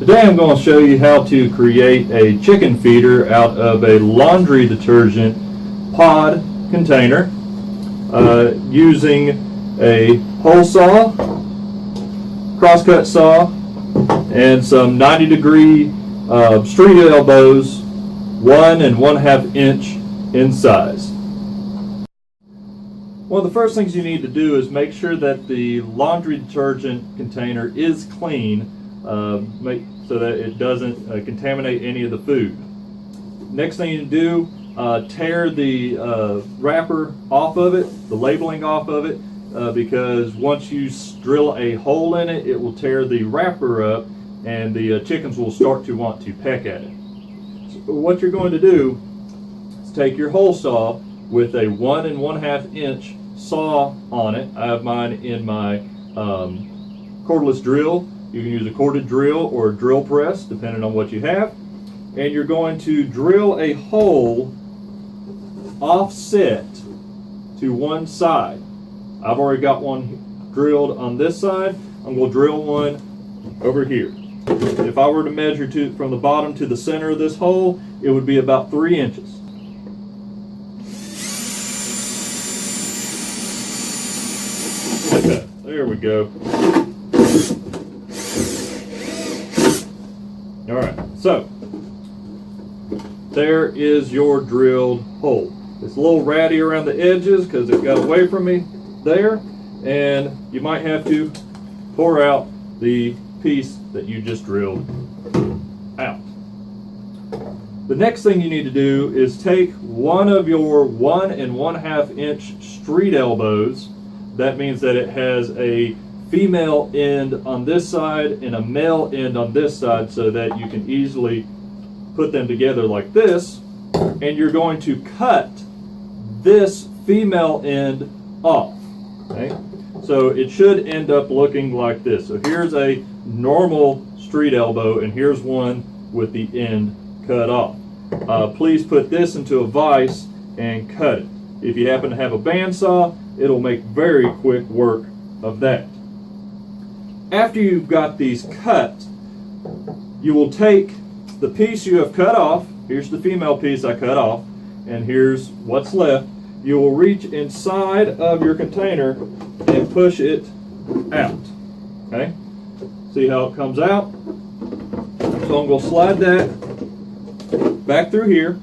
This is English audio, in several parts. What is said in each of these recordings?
Today I'm going to show you how to create a chicken feeder out of a laundry detergent pod container using a hole saw, crosscut saw, and some 90-degree street elbows, 1 1/2 inch in size. One of the first things you need to do is make sure that the laundry detergent container is clean, so that it doesn't contaminate any of the food. Next thing you do, tear the wrapper off of it, the labeling off of it, because once you drill a hole in it, it will tear the wrapper up and the chickens will start to want to peck at it. So what you're going to do is take your hole saw with a 1 1/2 inch saw on it. I have mine in my cordless drill. You can use a corded drill or a drill press, depending on what you have. And you're going to drill a hole offset to one side. I've already got one drilled on this side. I'm going to drill one over here. If I were to measure from the bottom to the center of this hole, it would be about 3 inches. Okay, there we go. All right, so there is your drilled hole. It's a little ratty around the edges because it got away from me there, and you might have to pour out the piece that you just drilled out. The next thing you need to do is take one of your 1 1/2 inch street elbows. That means that it has a female end on this side and a male end on this side, so that you can easily put them together like this, and you're going to cut this female end off. Okay? So it should end up looking like this. So here's a normal street elbow, and here's one with the end cut off. Please put this into a vise and cut it. If you happen to have a bandsaw, it'll make very quick work of that. After you've got these cut, you will take the piece you have cut off. Here's the female piece I cut off, and here's what's left. You will reach inside of your container and push it out. Okay? See how it comes out? So I'm going to slide that back through here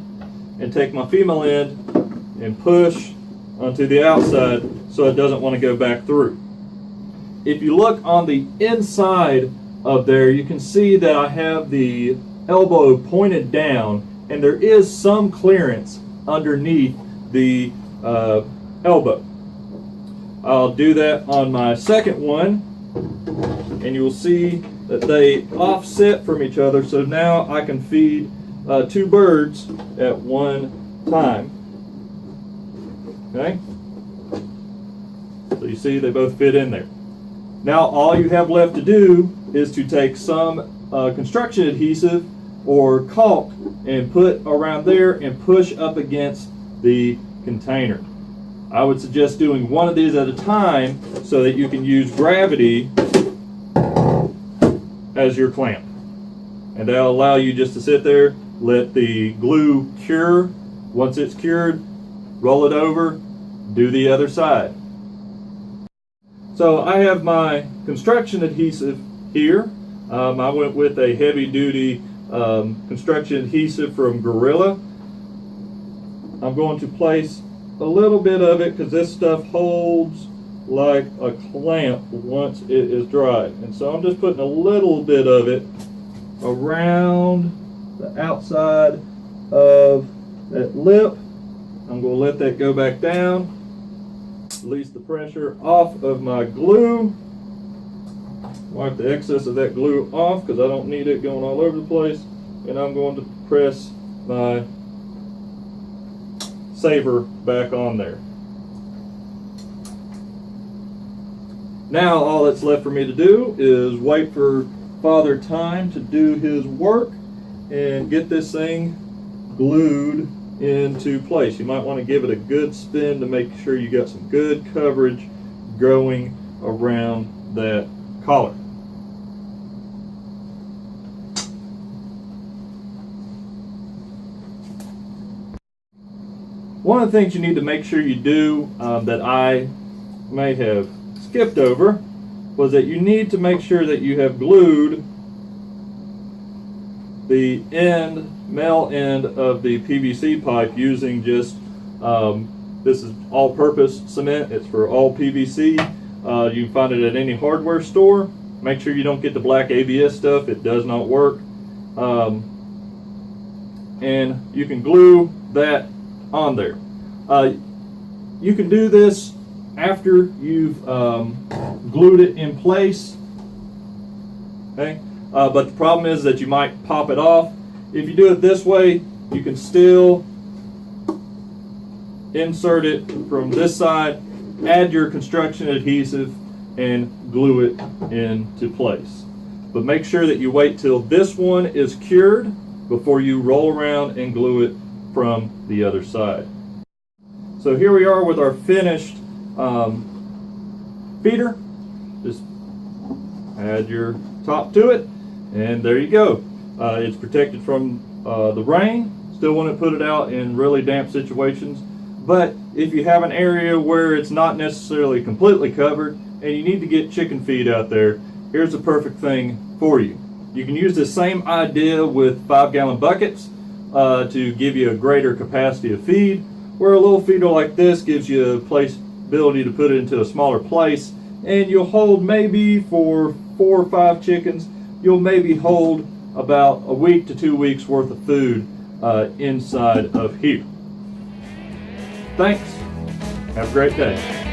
and take my female end and push onto the outside so it doesn't want to go back through. If you look on the inside of there, you can see that I have the elbow pointed down, and there is some clearance underneath the elbow. I'll do that on my second one, and you will see that they offset from each other, so now I can feed 2 birds at one time. Okay? So you see they both fit in there. Now all you have left to do is to take some construction adhesive or caulk and put around there and push up against the container. I would suggest doing one of these at a time so that you can use gravity as your clamp. And that'll allow you just to sit there, let the glue cure. Once it's cured, roll it over, do the other side. So I have my construction adhesive here. I went with a heavy-duty construction adhesive from Gorilla. I'm going to place a little bit of it because this stuff holds like a clamp once it is dry. And so I'm just putting a little bit of it around the outside of that lip. I'm going to let that go back down. Release the pressure off of my glue. Wipe the excess of that glue off because I don't need it going all over the place. And I'm going to press my saver back on there. Now all that's left for me to do is wait for Father Time to do his work and get this thing glued into place. You might want to give it a good spin to make sure you got some good coverage going around that collar. One of the things you need to make sure you do that I may have skipped over was that you need to make sure that you have glued the male end of the PVC pipe using just, this is all-purpose cement. It's for all PVC. You can find it at any hardware store. Make sure you don't get the black ABS stuff. It does not work. And you can glue that on there. You can do this after you've glued it in place. Okay? But the problem is that you might pop it off. If you do it this way, you can still insert it from this side, add your construction adhesive, and glue it into place. But make sure that you wait till this one is cured before you roll around and glue it from the other side. So here we are with our finished feeder. Just add your top to it, and there you go. It's protected from the rain. Still wouldn't put it out in really damp situations, but if you have an area where it's not necessarily completely covered and you need to get chicken feed out there, here's the perfect thing for you. You can use the same idea with 5-gallon buckets to give you a greater capacity of feed, where a little feeder like this gives you a ability to put it into a smaller place, and you'll hold maybe for 4 or 5 chickens, you'll maybe hold about a week to 2 weeks worth of food inside of here. Thanks. Have a great day.